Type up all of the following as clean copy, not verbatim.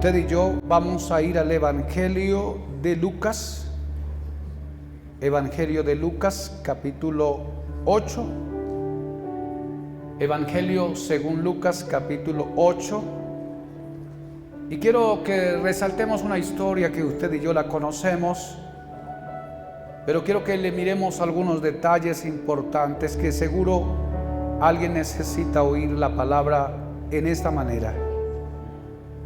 Usted y yo vamos a ir al Evangelio de Lucas. Evangelio de Lucas, capítulo 8. Evangelio según Lucas, capítulo 8. Y quiero que resaltemos una historia que usted y yo la conocemos, pero quiero que le miremos algunos detalles importantes que seguro alguien necesita oír la palabra en esta manera.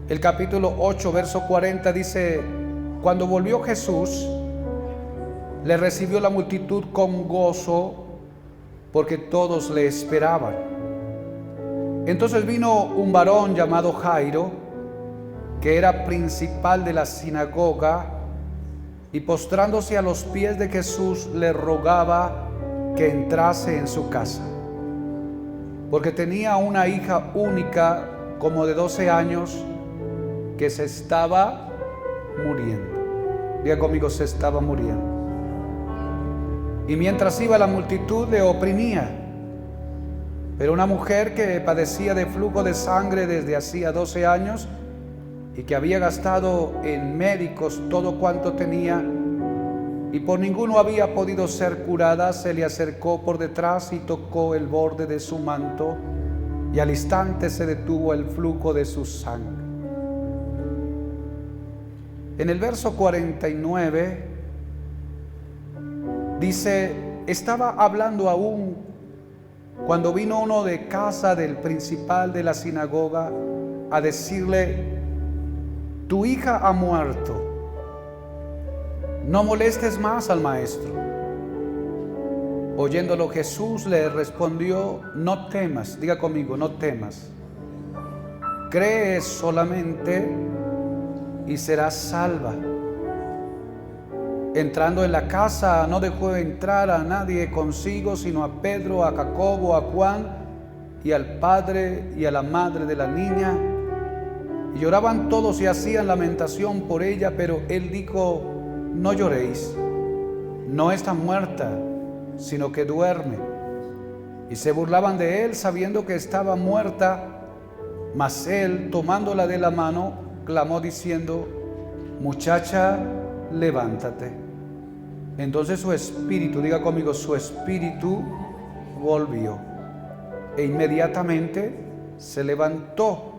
El capítulo 8, verso 40 dice: cuando volvió Jesús, le recibió la multitud con gozo, porque todos le esperaban. Entonces vino un varón llamado Jairo, que era principal de la sinagoga, y postrándose a los pies de Jesús le rogaba que entrase en su casa, porque tenía una hija única como de 12 años, que se estaba muriendo. Diga conmigo: se estaba muriendo. Y mientras iba, la multitud le oprimía. Pero una mujer que padecía de flujo de sangre desde hacía 12 años y que había gastado en médicos todo cuanto tenía y por ninguno había podido ser curada, se le acercó por detrás y tocó el borde de su manto, y al instante se detuvo el flujo de su sangre. En el verso 49 dice: estaba hablando aún cuando vino uno de casa del principal de la sinagoga a decirle: tu hija ha muerto, no molestes más al maestro. Oyéndolo, Jesús le respondió: no temas. Diga conmigo: no temas. Cree solamente y serás salva. Entrando en la casa, no dejó entrar a nadie consigo, sino a Pedro, a Jacobo, a Juan y al padre y a la madre de la niña. Y lloraban todos y hacían lamentación por ella, pero él dijo: no lloréis, no está muerta, sino que duerme. Y se burlaban de él, sabiendo que estaba muerta. Mas él, tomándola de la mano, clamó diciendo: muchacha, levántate. Entonces su espíritu, diga conmigo, su espíritu volvió, e inmediatamente se levantó,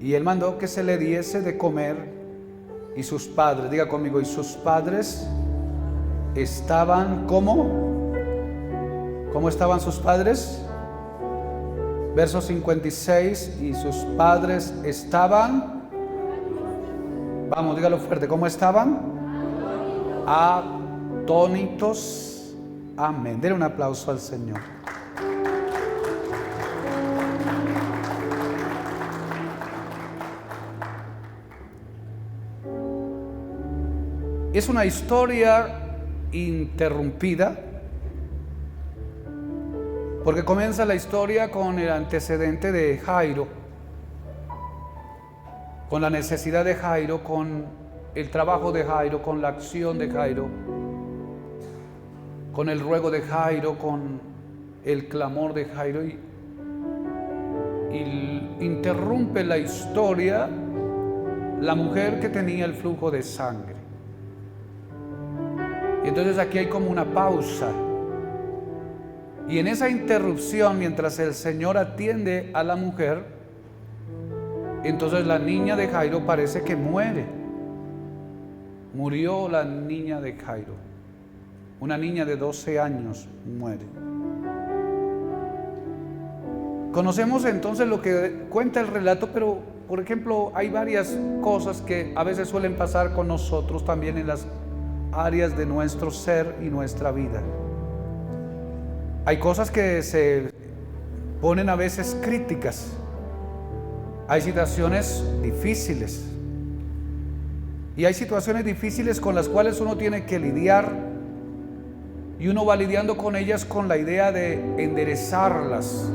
y él mandó que se le diese de comer. Y sus padres, diga conmigo, y sus padres estaban ¿cómo? ¿Cómo estaban sus padres? Verso 56, y sus padres estaban, vamos, dígalo fuerte, ¿cómo estaban? Atónitos. Amén. Denle un aplauso al Señor. Es una historia interrumpida, porque comienza la historia con el antecedente de Jairo, con la necesidad de Jairo, con el trabajo de Jairo, con la acción de Jairo, con el ruego de Jairo, con el clamor de Jairo, y interrumpe la historia la mujer que tenía el flujo de sangre. Y entonces aquí hay como una pausa. Y en esa interrupción, mientras el Señor atiende a la mujer, entonces la niña de Jairo parece que muere. Murió la niña de Jairo. Una niña de 12 años muere. Conocemos entonces lo que cuenta el relato, pero por ejemplo hay varias cosas que a veces suelen pasar con nosotros también en las áreas de nuestro ser y nuestra vida. Hay cosas que se ponen a veces críticas. Hay situaciones difíciles. Y hay situaciones difíciles con las cuales uno tiene que lidiar. Y uno va lidiando con ellas con la idea de enderezarlas.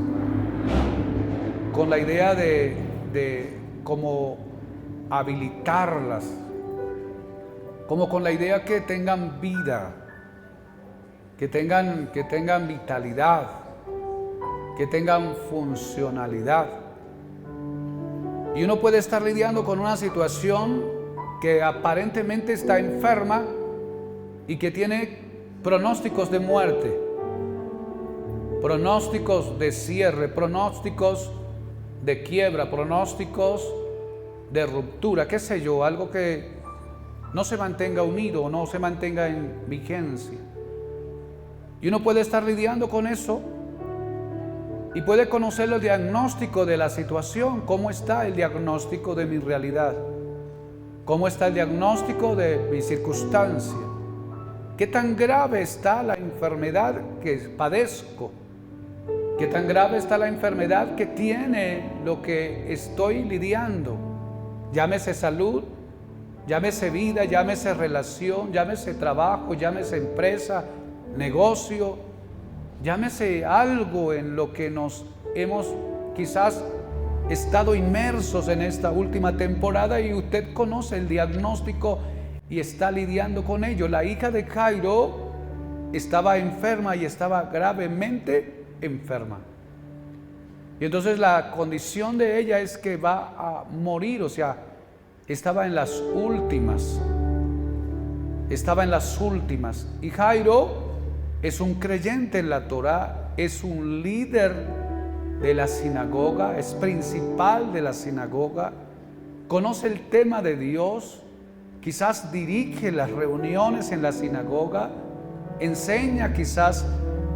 Con la idea de como habilitarlas. Como con la idea que tengan vida. Que tengan vitalidad, que tengan funcionalidad. Y uno puede estar lidiando con una situación que aparentemente está enferma y que tiene pronósticos de muerte, pronósticos de cierre, pronósticos de quiebra, pronósticos de ruptura, qué sé yo, algo que no se mantenga unido, no se mantenga en vigencia. Y uno puede estar lidiando con eso y puede conocer el diagnóstico de la situación. ¿Cómo está el diagnóstico de mi realidad? ¿Cómo está el diagnóstico de mi circunstancia? ¿Qué tan grave está la enfermedad que padezco? ¿Qué tan grave está la enfermedad que tiene lo que estoy lidiando? Llámese salud, llámese vida, llámese relación, llámese trabajo, llámese empresa, negocio, llámese algo en lo que nos hemos quizás estado inmersos en esta última temporada y usted conoce el diagnóstico y está lidiando con ello. La hija de Jairo estaba enferma y estaba gravemente enferma. Y entonces la condición de ella es que va a morir, o sea, estaba en las últimas. Y Jairo es un creyente en la Torá, es un líder de la sinagoga, es principal de la sinagoga, conoce el tema de Dios, quizás dirige las reuniones en la sinagoga, enseña quizás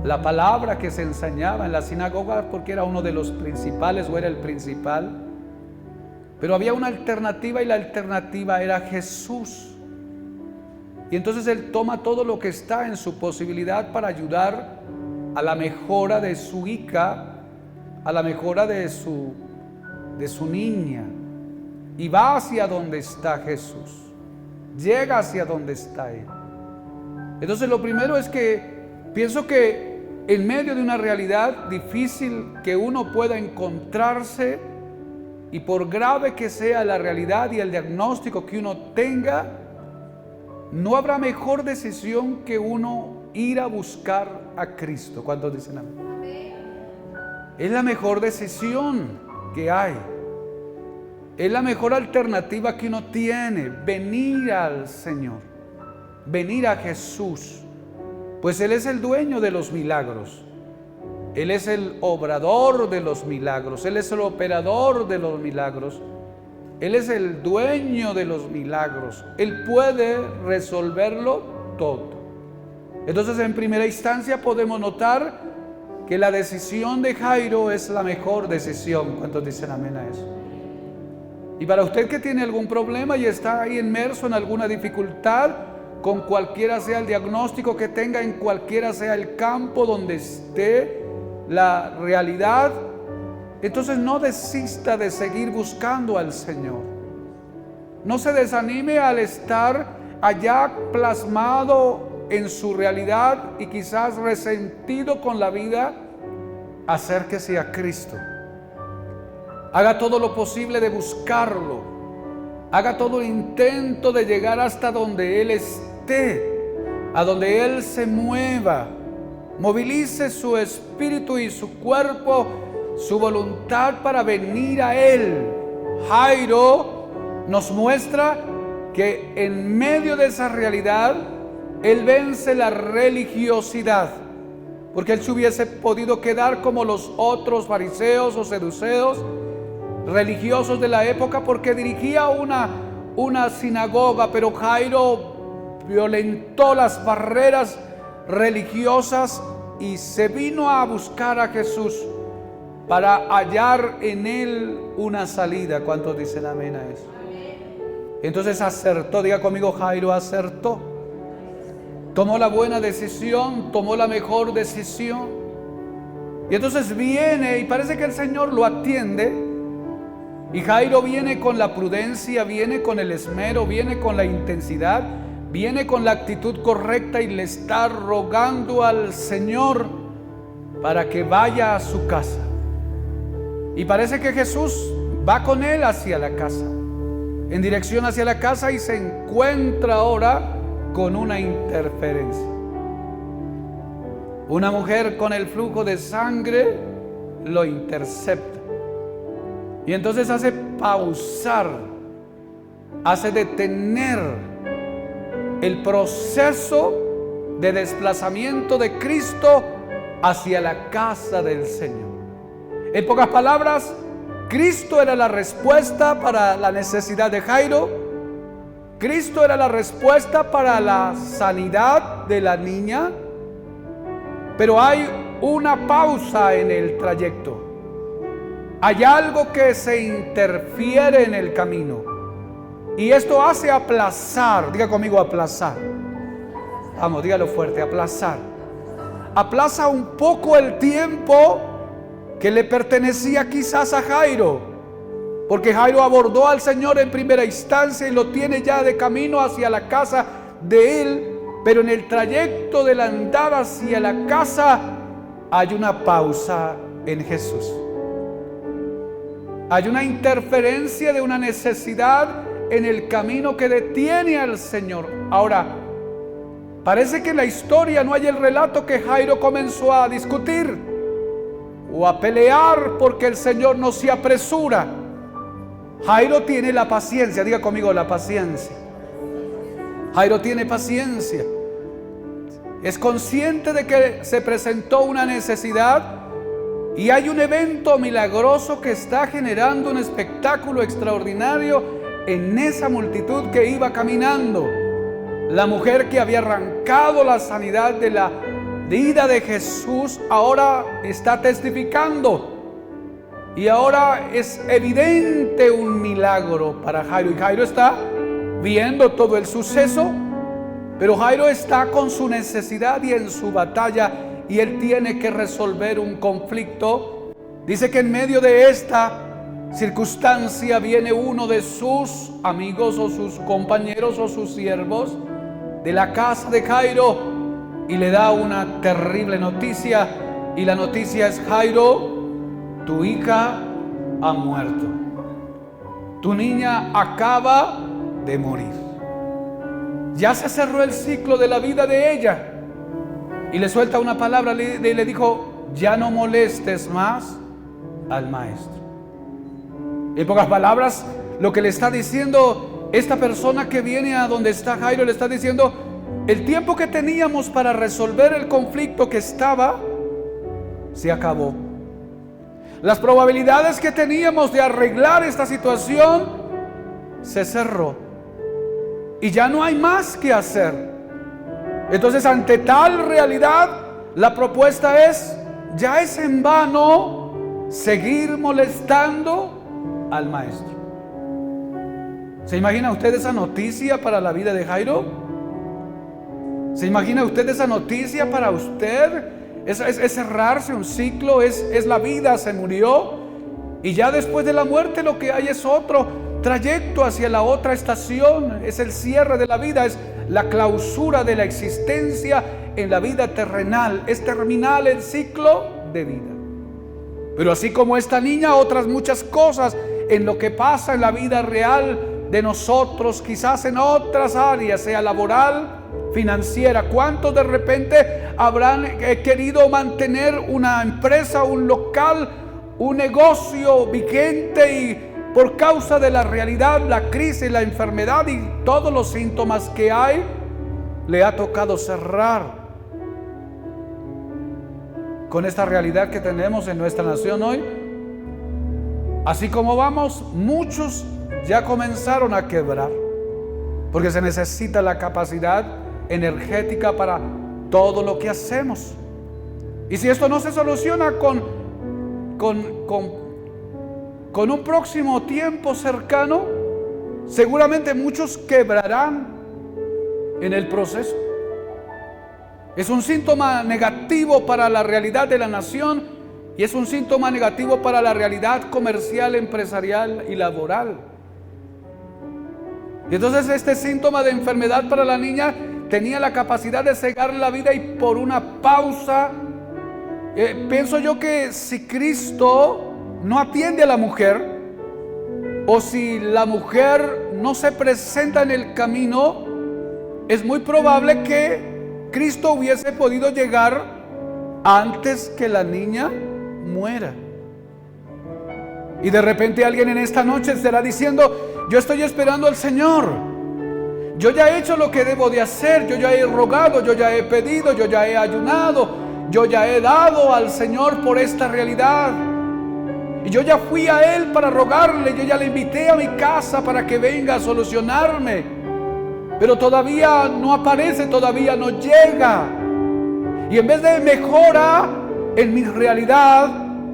la palabra que se enseñaba en la sinagoga porque era uno de los principales o era el principal. Pero había una alternativa y la alternativa era Jesús. Y entonces él toma todo lo que está en su posibilidad para ayudar a la mejora de su hija, a la mejora de su niña. Y va hacia donde está Jesús. Llega hacia donde está Él. Entonces lo primero es que pienso que en medio de una realidad difícil que uno pueda encontrarse, y por grave que sea la realidad y el diagnóstico que uno tenga, no habrá mejor decisión que uno ir a buscar a Cristo. ¿Cuántos dicen amén? Es la mejor decisión que hay. Es la mejor alternativa que uno tiene, venir al Señor, venir a Jesús, pues Él es el dueño de los milagros, Él es el obrador de los milagros, Él es el operador de los milagros, Él es el dueño de los milagros, Él puede resolverlo todo. Entonces en primera instancia podemos notar que la decisión de Jairo es la mejor decisión. ¿Cuántos dicen amén a eso? Y para usted que tiene algún problema y está ahí inmerso en alguna dificultad, con cualquiera sea el diagnóstico que tenga, en cualquiera sea el campo donde esté la realidad, entonces no desista de seguir buscando al Señor. No se desanime al estar allá plasmado en su realidad y quizás resentido con la vida. Acérquese a Cristo. Haga todo lo posible de buscarlo. Haga todo el intento de llegar hasta donde Él esté, a donde Él se mueva. Movilice su espíritu y su cuerpo, su voluntad para venir a Él. Jairo nos muestra que en medio de esa realidad, Él vence la religiosidad. Porque Él se hubiese podido quedar como los otros fariseos o seduceos, religiosos de la época, porque dirigía una sinagoga, pero Jairo violentó las barreras religiosas y se vino a buscar a Jesús para hallar en Él una salida. ¿Cuántos dicen amén a eso? Entonces acertó, diga conmigo, Jairo acertó. Tomó la buena decisión, tomó la mejor decisión. Y entonces viene y parece que el Señor lo atiende. Y Jairo viene con la prudencia, viene con el esmero, viene con la intensidad, viene con la actitud correcta y le está rogando al Señor para que vaya a su casa. Y parece que Jesús va con él hacia la casa, en dirección hacia la casa, y se encuentra ahora con una interferencia. Una mujer con el flujo de sangre lo intercepta. Y entonces hace pausar, hace detener el proceso de desplazamiento de Cristo hacia la casa del Señor. En pocas palabras, Cristo era la respuesta para la necesidad de Jairo. Cristo era la respuesta para la sanidad de la niña. Pero hay una pausa en el trayecto. Hay algo que se interfiere en el camino. Y esto hace aplazar. Diga conmigo, aplazar. Vamos, dígalo fuerte, aplazar. Aplaza un poco el tiempo que le pertenecía quizás a Jairo, porque Jairo abordó al Señor en primera instancia y lo tiene ya de camino hacia la casa de él, pero en el trayecto del andar hacia la casa hay una pausa en Jesús. Hay una interferencia de una necesidad en el camino que detiene al Señor. Ahora, parece que en la historia no hay el relato que Jairo comenzó a discutir o a pelear porque el Señor no se apresura. Jairo tiene la paciencia, diga conmigo, la paciencia. Jairo tiene paciencia. Es consciente de que se presentó una necesidad y hay un evento milagroso que está generando un espectáculo extraordinario en esa multitud que iba caminando. La mujer que había arrancado la sanidad de la vida de Jesús ahora está testificando. Y ahora es evidente un milagro para Jairo. Y Jairo está viendo todo el suceso, pero Jairo está con su necesidad y en su batalla, y él tiene que resolver un conflicto. Dice que en medio de esta circunstancia viene uno de sus amigos o sus compañeros o sus siervos de la casa de Jairo y le da una terrible noticia, y la noticia es: Jairo, tu hija ha muerto, tu niña acaba de morir. Ya se cerró el ciclo de la vida de ella. Y le suelta una palabra, le dijo: ya no molestes más al maestro. En pocas palabras, lo que le está diciendo esta persona que viene a donde está Jairo, le está diciendo: el tiempo que teníamos para resolver el conflicto que estaba, se acabó. Las probabilidades que teníamos de arreglar esta situación se cerró. Y ya no hay más que hacer. Entonces, ante tal realidad, la propuesta es: ya es en vano seguir molestando al maestro. ¿Se imagina usted esa noticia para la vida de Jairo? ¿Se imagina usted esa noticia para usted? Es cerrarse un ciclo, es la vida, se murió, y ya después de la muerte lo que hay es otro trayecto hacia la otra estación. Es el cierre de la vida, es la clausura de la existencia en la vida terrenal. Es terminal el ciclo de vida. Pero así como esta niña, otras muchas cosas en lo que pasa en la vida real de nosotros, quizás en otras áreas, sea laboral, financiera. ¿Cuántos de repente habrán querido mantener una empresa, un local, un negocio vigente, y por causa de la realidad, la crisis, la enfermedad y todos los síntomas que hay, le ha tocado cerrar? Con esta realidad que tenemos en nuestra nación hoy, así como vamos, muchos ya comenzaron a quebrar, porque se necesita la capacidad energética para todo lo que hacemos. Y si esto no se soluciona con un próximo tiempo cercano, seguramente muchos quebrarán en el proceso. Es un síntoma negativo para la realidad de la nación, y es un síntoma negativo para la realidad comercial, empresarial y laboral. Y entonces este síntoma de enfermedad para la niña tenía la capacidad de cegar la vida, y por una pausa, pienso yo que si Cristo no atiende a la mujer, o si la mujer no se presenta en el camino, es muy probable que Cristo hubiese podido llegar antes que la niña muera. Y de repente alguien en esta noche estará diciendo: yo estoy esperando al Señor. Yo ya he hecho lo que debo de hacer. Yo ya he rogado, yo ya he pedido, yo ya he ayunado, yo ya he dado al Señor por esta realidad. Y yo ya fui a Él para rogarle. Yo ya le invité a mi casa para que venga a solucionarme. Pero todavía no aparece, todavía no llega. Y en vez de mejora en mi realidad,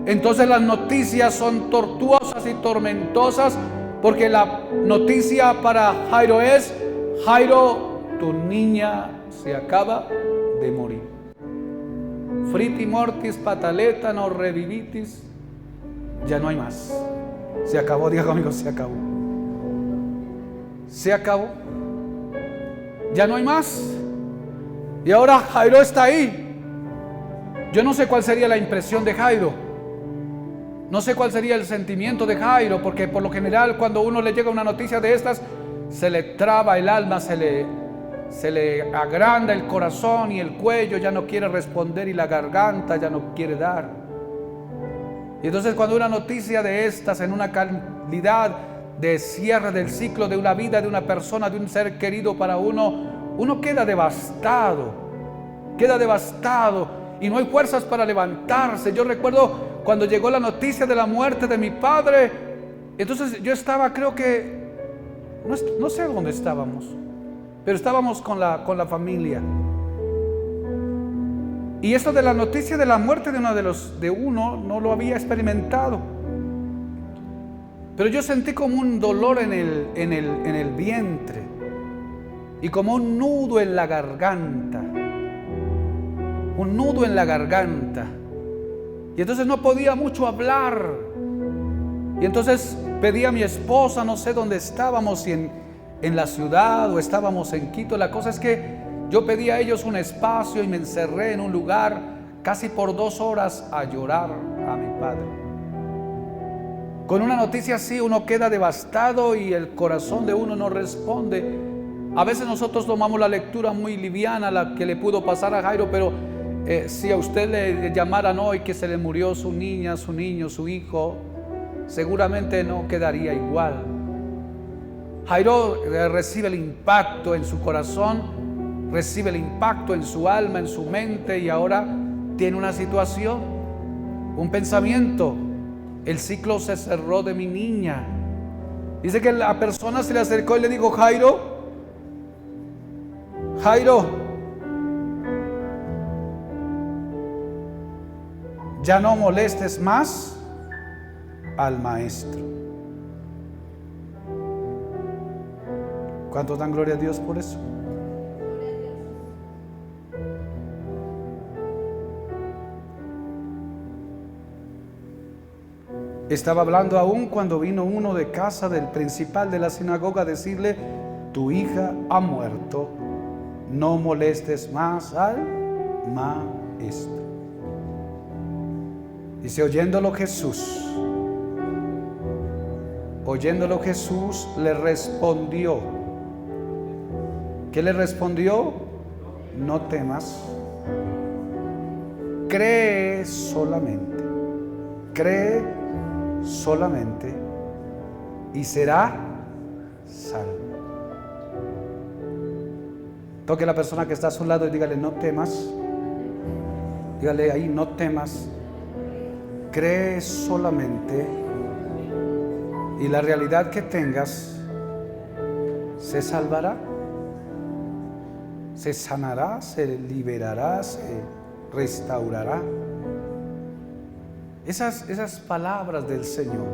entonces las noticias son tortuosas y tormentosas. Porque la noticia para Jairo es: Jairo, tu niña se acaba de morir. Friti mortis pataleta no revivitis. Ya no hay más. Se acabó, diga conmigo, se acabó. Se acabó. Ya no hay más. Y ahora Jairo está ahí. Yo no sé cuál sería la impresión de Jairo. No sé cuál sería el sentimiento de Jairo, porque por lo general cuando uno le llega una noticia de estas, se le traba el alma, se le agranda el corazón y el cuello ya no quiere responder y la garganta ya no quiere dar. Y entonces cuando una noticia de estas en una calidad de cierre del ciclo de una vida, de una persona, de un ser querido para uno queda devastado y no hay fuerzas para levantarse. Yo recuerdo cuando llegó la noticia de la muerte de mi padre, entonces yo estaba, creo que, no sé dónde estábamos, pero estábamos con la familia. Y esto de la noticia de la muerte de uno no lo había experimentado. Pero yo sentí como un dolor en el vientre y como un nudo en la garganta. Un nudo en la garganta. Y entonces no podía mucho hablar. Y entonces pedí a mi esposa, no sé dónde estábamos, si en la ciudad o estábamos en Quito. La cosa es que yo pedí a ellos un espacio y me encerré en un lugar casi por 2 horas a llorar a mi padre. Con una noticia así uno queda devastado y el corazón de uno no responde. A veces nosotros tomamos la lectura muy liviana, la que le pudo pasar a Jairo, pero si a usted le llamaran hoy que se le murió su niña, su niño, su hijo, seguramente no quedaría igual. Jairo recibe el impacto en su corazón, recibe el impacto en su alma, en su mente, y ahora tiene una situación, un pensamiento: el ciclo se cerró de mi niña. Dice que la persona se le acercó y le dijo: Jairo, ya no molestes más al maestro. ¿Cuántos dan gloria a Dios por eso? Estaba hablando aún cuando vino uno de casa del principal de la sinagoga a decirle: tu hija ha muerto, no molestes más al maestro. Dice, oyéndolo Jesús le respondió. ¿Qué le respondió? No temas, cree solamente y será salvo. Toque a la persona que está a su lado y dígale: no temas. Dígale ahí: no temas, cree solamente y la realidad que tengas se salvará, se sanará, se liberará, se restaurará. Esas palabras del Señor.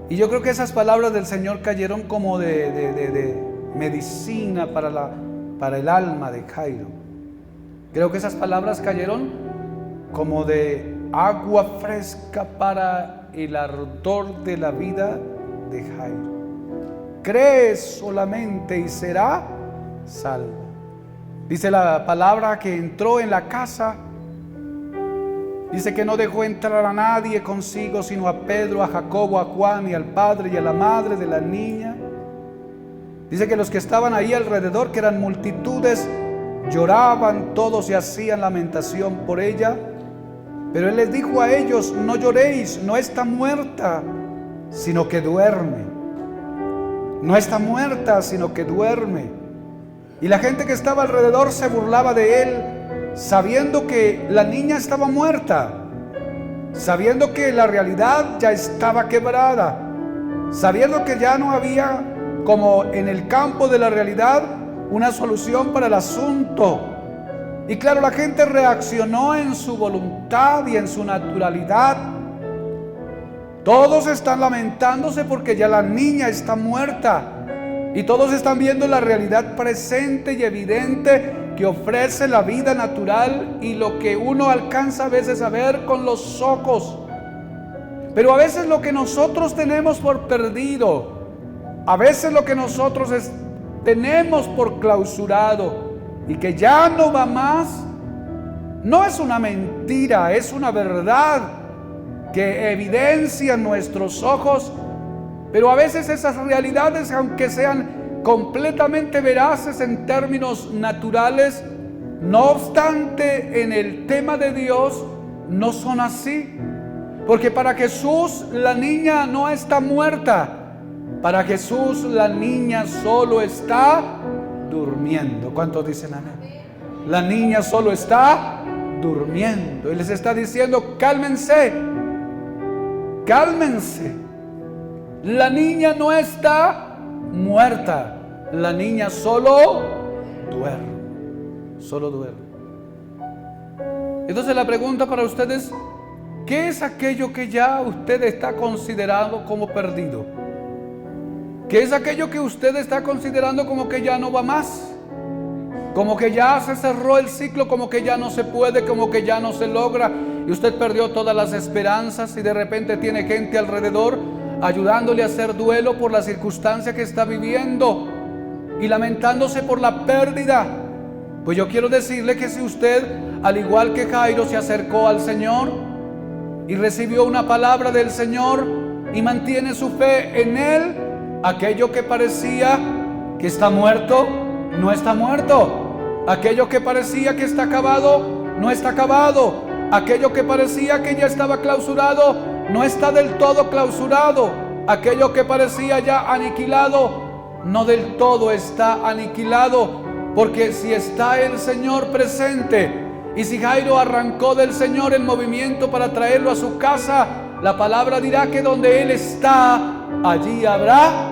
Y yo creo que esas palabras del Señor cayeron como de medicina para el alma de Jairo. Creo que esas palabras cayeron como de agua fresca para el ardor de la vida de Jairo. Cree solamente y será salvo. Dice la palabra que entró en la casa. Dice que no dejó entrar a nadie consigo, sino a Pedro, a Jacobo, a Juan y al padre y a la madre de la niña. Dice que los que estaban ahí alrededor, que eran multitudes, lloraban todos y hacían lamentación por ella. Pero él les dijo a ellos: no lloréis, no está muerta, sino que duerme. No está muerta, sino que duerme. Y la gente que estaba alrededor se burlaba de él, sabiendo que la niña estaba muerta, sabiendo que la realidad ya estaba quebrada, sabiendo que ya no había, como en el campo de la realidad, una solución para el asunto. Y claro, la gente reaccionó en su voluntad y en su naturalidad. Todos están lamentándose porque ya la niña está muerta. Y todos están viendo la realidad presente y evidente que ofrece la vida natural y lo que uno alcanza a veces a ver con los ojos. Pero a veces lo que nosotros tenemos por perdido, a veces lo que nosotros tenemos por clausurado y que ya no va más, no es una mentira, es una verdad que evidencia nuestros ojos. Pero a veces esas realidades, aunque sean completamente veraces en términos naturales, no obstante, en el tema de Dios no son así. Porque para Jesús la niña no está muerta. Para Jesús la niña solo está durmiendo. ¿Cuántos dicen amén? La niña solo está durmiendo. Y les está diciendo: cálmense, cálmense. La niña no está muerta. La niña solo duerme. Solo duerme. Entonces la pregunta para ustedes: ¿qué es aquello que ya usted está considerando como perdido? ¿Qué es aquello que usted está considerando como que ya no va más? Como que ya se cerró el ciclo, como que ya no se puede, como que ya no se logra. Y usted perdió todas las esperanzas y de repente tiene gente alrededor ayudándole a hacer duelo por la circunstancia que está viviendo y lamentándose por la pérdida. Pues yo quiero decirle que si usted, al igual que Jairo, se acercó al Señor y recibió una palabra del Señor y mantiene su fe en Él, aquello que parecía que está muerto, no está muerto. Aquello que parecía que está acabado, no está acabado. Aquello que parecía que ya estaba clausurado, no está del todo clausurado. Aquello que parecía ya aniquilado, no del todo está aniquilado. Porque si está el Señor presente, y si Jairo arrancó del Señor el movimiento para traerlo a su casa, la palabra dirá que donde Él está, allí habrá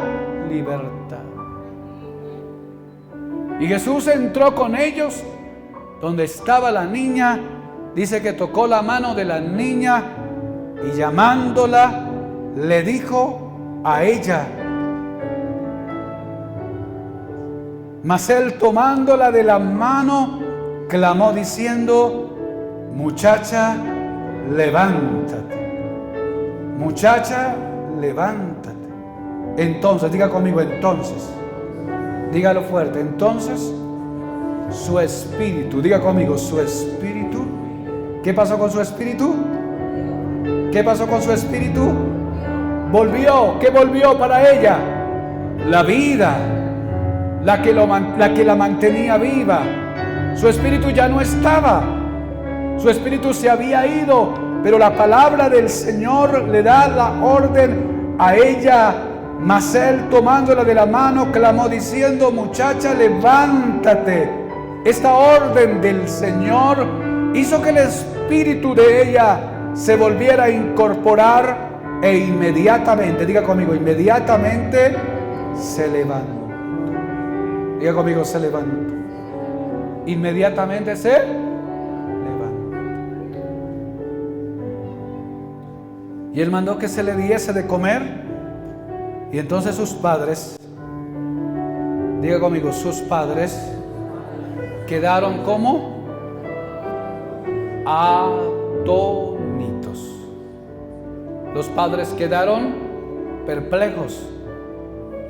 libertad. Y Jesús entró con ellos donde estaba la niña. Dice que tocó la mano de la niña y llamándola le dijo a ella. Mas él, tomándola de la mano, clamó diciendo: muchacha, levántate. Muchacha, levántate. Entonces, diga conmigo, entonces. Dígalo fuerte. Entonces, su espíritu, diga conmigo, su espíritu. ¿Qué pasó con su espíritu? ¿Qué pasó con su espíritu? Volvió. ¿Qué volvió para ella? La vida, la que la mantenía viva. Su espíritu ya no estaba. Su espíritu se había ido, pero la palabra del Señor le da la orden a ella. Mas él, tomándola de la mano, clamó diciendo: muchacha, levántate. Esta orden del Señor hizo que el espíritu de ella se volviera a incorporar e inmediatamente, diga conmigo, inmediatamente se levantó. Diga conmigo, se levantó. Inmediatamente se levantó. Y él mandó que se le diese de comer. Y entonces sus padres, diga conmigo, sus padres quedaron como atónitos. Los padres quedaron perplejos.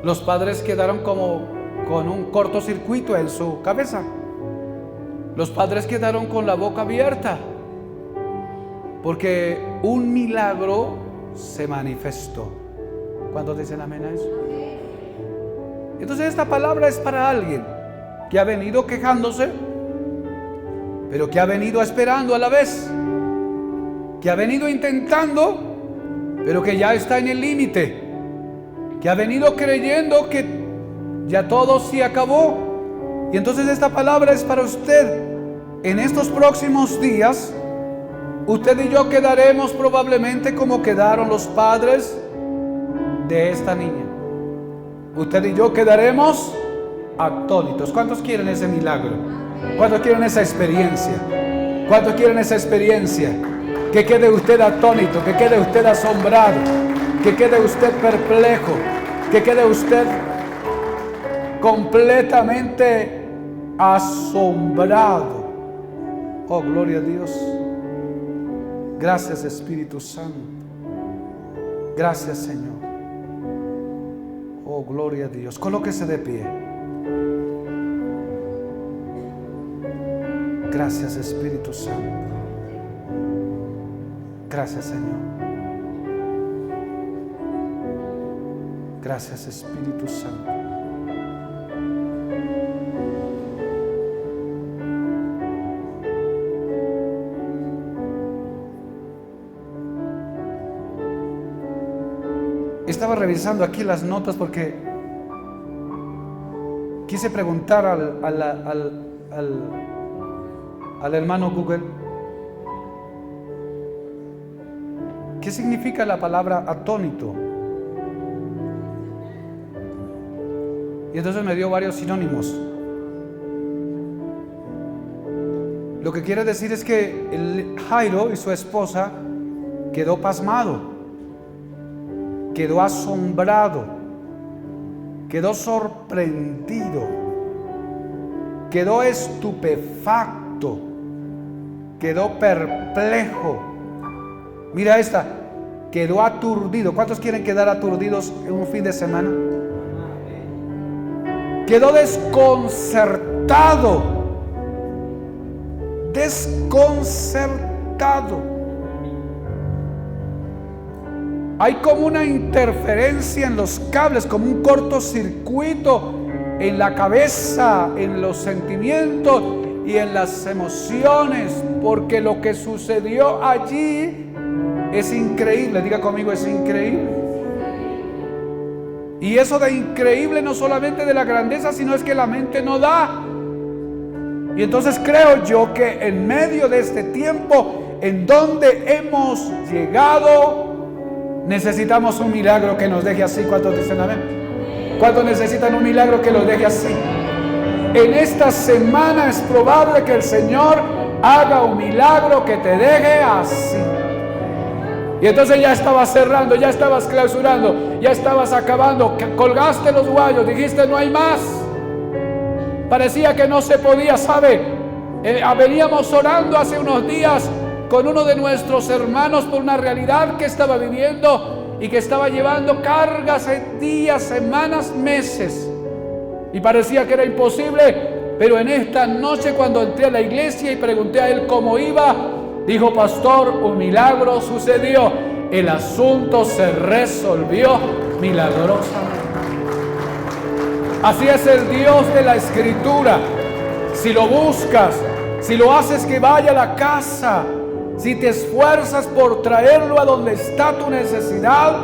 Los padres quedaron como con un cortocircuito en su cabeza. Los padres quedaron con la boca abierta, porque un milagro se manifestó. ¿Cuántos dicen amén a eso? Entonces esta palabra es para alguien que ha venido quejándose, pero que ha venido esperando a la vez. que ha venido intentando, pero que ya está en el límite, que ha venido creyendo que ya todo se acabó. Y entonces esta palabra es para usted. En estos próximos días, usted y yo quedaremos probablemente como quedaron los padres de esta niña. Usted y yo quedaremos atónitos. ¿Cuántos quieren ese milagro? ¿Cuántos quieren esa experiencia? ¿Cuántos quieren esa experiencia? Que quede usted atónito, que quede usted asombrado, que quede usted perplejo, que quede usted completamente asombrado. Oh, gloria a Dios. Gracias, Espíritu Santo. Gracias, Señor. Oh, gloria a Dios. Colóquese de pie. Gracias, Espíritu Santo. Gracias, Señor. Gracias, Espíritu Santo. Estaba revisando aquí las notas porque quise preguntar al hermano Google ¿qué significa la palabra atónito? Y entonces me dio varios sinónimos. Lo que quiere decir es que Jairo y su esposa quedó pasmado, quedó asombrado, quedó sorprendido, quedó estupefacto, quedó perplejo. Mira esta, quedó aturdido. ¿Cuántos quieren quedar aturdidos en un fin de semana? Quedó desconcertado, desconcertado. Hay como una interferencia en los cables, como un cortocircuito en la cabeza, en los sentimientos y en las emociones, porque lo que sucedió allí es increíble. Diga conmigo, es increíble. Y eso de increíble no solamente de la grandeza, sino es que la mente no da. Y entonces creo yo que en medio de este tiempo en donde hemos llegado, necesitamos un milagro que nos deje así. ¿Cuántos dicen amén? ¿Cuántos necesitan un milagro que los deje así? En esta semana es probable que el Señor haga un milagro que te deje así. Y entonces ya estabas cerrando, ya estabas clausurando, ya estabas acabando, colgaste los guayos, dijiste no hay más. Parecía que no se podía, ¿sabe? Veníamos orando hace unos días con uno de nuestros hermanos por una realidad que estaba viviendo y que estaba llevando cargas en días, semanas, meses. Y parecía que era imposible, pero en esta noche cuando entré a la iglesia y pregunté a él cómo iba, dijo: pastor, un milagro sucedió, el asunto se resolvió milagrosamente. Así es el Dios de la Escritura. Si lo buscas, si lo haces que vaya a la casa, si te esfuerzas por traerlo a donde está tu necesidad,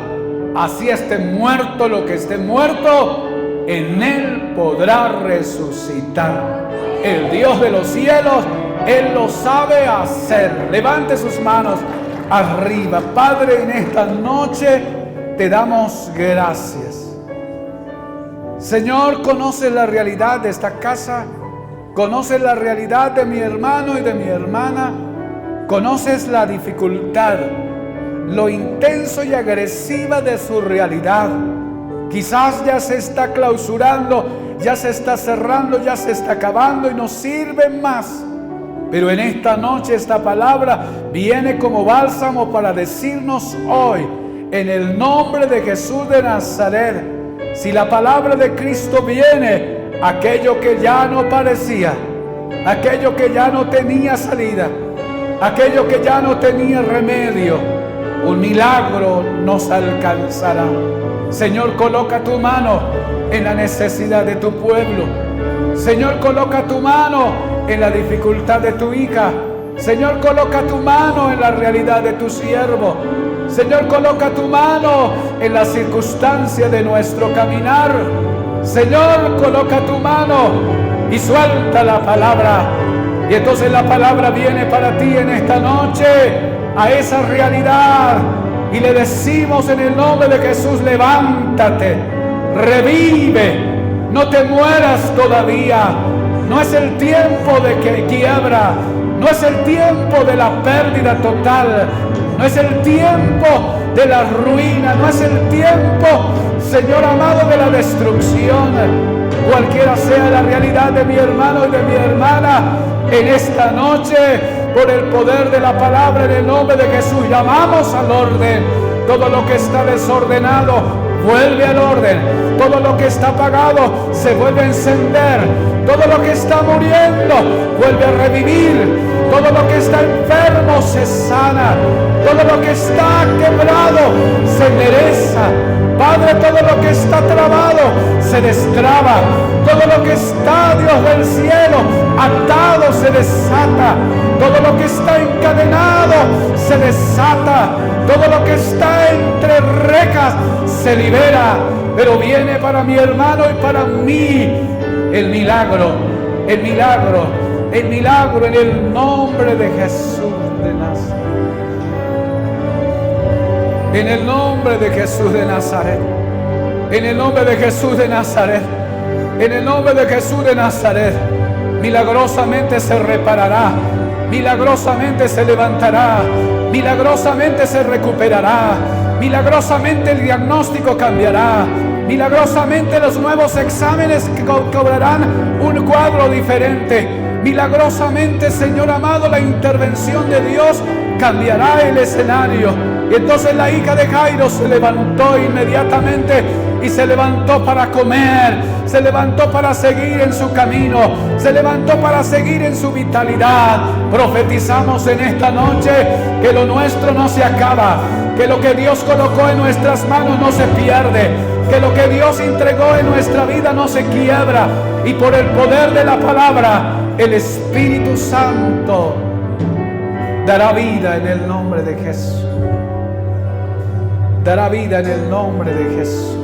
así esté muerto lo que esté muerto, en Él podrá resucitar. El Dios de los cielos, Él lo sabe hacer. Levante sus manos arriba. Padre, en esta noche te damos gracias. Señor, conoces la realidad de esta casa, conoces la realidad de mi hermano y de mi hermana, conoces la dificultad, lo intenso y agresiva de su realidad. Quizás ya se está clausurando, ya se está cerrando, ya se está acabando y no sirve más. Pero en esta noche esta palabra viene como bálsamo para decirnos hoy, en el nombre de Jesús de Nazaret, si la palabra de Cristo viene, aquello que ya no parecía, aquello que ya no tenía salida, aquello que ya no tenía remedio, un milagro nos alcanzará. Señor, coloca tu mano en la necesidad de tu pueblo. Señor, coloca tu mano en la dificultad de tu hija, Señor, coloca tu mano en la realidad de tu siervo. Señor, coloca tu mano en la circunstancia de nuestro caminar. Señor, coloca tu mano y suelta la palabra. Y entonces la palabra viene para ti en esta noche a esa realidad. Y le decimos en el nombre de Jesús: levántate, revive, no te mueras todavía. No es el tiempo de quiebra, no es el tiempo de la pérdida total, no es el tiempo de la ruina, no es el tiempo, Señor amado, de la destrucción. Cualquiera sea la realidad de mi hermano y de mi hermana, en esta noche, por el poder de la palabra, en el nombre de Jesús, llamamos al orden. Todo lo que está desordenado vuelve al orden. Todo lo que está apagado se vuelve a encender. Todo lo que está muriendo vuelve a revivir. Todo lo que está enfermo se sana. Todo lo que está quebrado se endereza. Padre, todo lo que está trabado se destraba. Todo lo que está, Dios del cielo, atado se desata. Todo lo que está encadenado se desata. Todo lo que está entre rejas se libera. Pero viene para mi hermano y para mí el milagro, el milagro, el milagro en el nombre de Jesús de Nazaret. En el nombre de Jesús de Nazaret. En el nombre de Jesús de Nazaret. En el nombre de Jesús de Nazaret. Milagrosamente se reparará. Milagrosamente se levantará. Milagrosamente se recuperará. Milagrosamente el diagnóstico cambiará. Milagrosamente los nuevos exámenes cobrarán un cuadro diferente. Milagrosamente, Señor amado, la intervención de Dios cambiará el escenario. Y entonces la hija de Jairo se levantó inmediatamente y se levantó para comer, se levantó para seguir en su camino, se levantó para seguir en su vitalidad. Profetizamos en esta noche que lo nuestro no se acaba, que lo que Dios colocó en nuestras manos no se pierde, que lo que Dios entregó en nuestra vida no se quiebra. Y por el poder de la palabra, el Espíritu Santo dará vida en el nombre de Jesús. Dará vida en el nombre de Jesús.